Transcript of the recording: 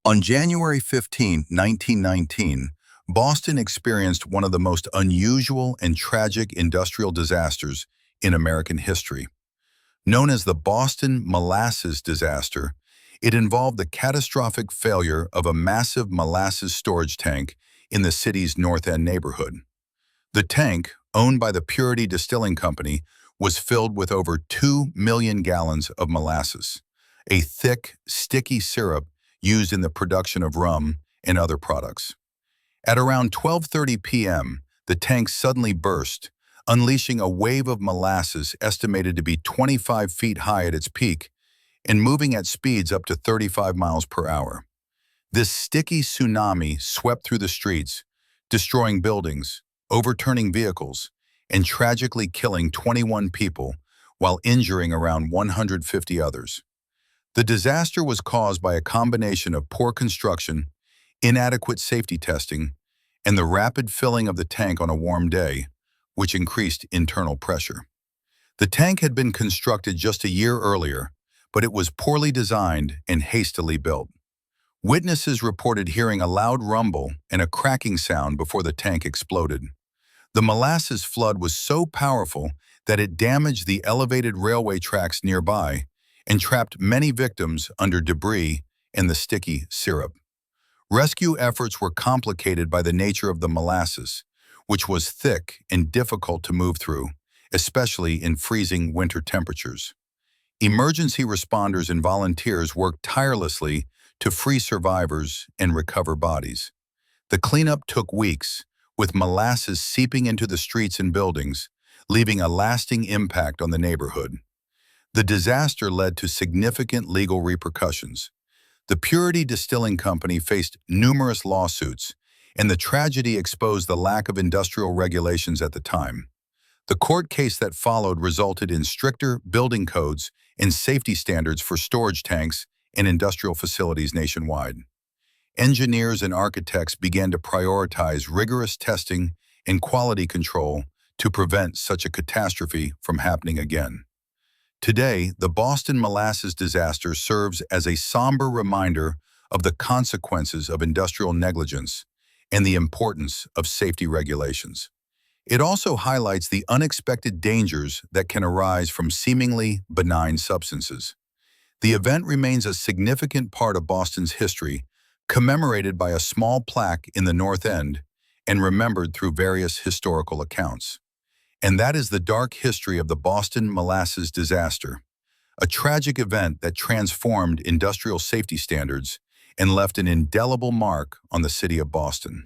On January 15, 1919, Boston experienced one of the most unusual and tragic industrial disasters in American history. Known as the Boston molasses disaster, it involved the catastrophic failure of a massive molasses storage tank in the city's North End neighborhood. The tank, owned by the Purity Distilling Company, was filled with over 2 million gallons of molasses, a thick, sticky syrup used in the production of rum and other products. At around 12:30 p.m., the tank suddenly burst, unleashing a wave of molasses estimated to be 25 feet high at its peak and moving at speeds up to 35 miles per hour. This sticky tsunami swept through the streets, destroying buildings, overturning vehicles, and tragically killing 21 people while injuring around 150 others. The disaster was caused by a combination of poor construction, inadequate safety testing, and the rapid filling of the tank on a warm day, which increased internal pressure. The tank had been constructed just a year earlier, but it was poorly designed and hastily built. Witnesses reported hearing a loud rumble and a cracking sound before the tank exploded. The molasses flood was so powerful that it damaged the elevated railway tracks nearby and trapped many victims under debris and the sticky syrup. Rescue efforts were complicated by the nature of the molasses, which was thick and difficult to move through, especially in freezing winter temperatures. Emergency responders and volunteers worked tirelessly to free survivors and recover bodies. The cleanup took weeks, with molasses seeping into the streets and buildings, leaving a lasting impact on the neighborhood. The disaster led to significant legal repercussions. The Purity Distilling Company faced numerous lawsuits, and the tragedy exposed the lack of industrial regulations at the time. The court case that followed resulted in stricter building codes and safety standards for storage tanks and industrial facilities nationwide. Engineers and architects began to prioritize rigorous testing and quality control to prevent such a catastrophe from happening again. Today, the Boston molasses disaster serves as a somber reminder of the consequences of industrial negligence and the importance of safety regulations. It also highlights the unexpected dangers that can arise from seemingly benign substances. The event remains a significant part of Boston's history, commemorated by a small plaque in the North End and remembered through various historical accounts. And that is the dark history of the Boston molasses disaster, a tragic event that transformed industrial safety standards and left an indelible mark on the city of Boston.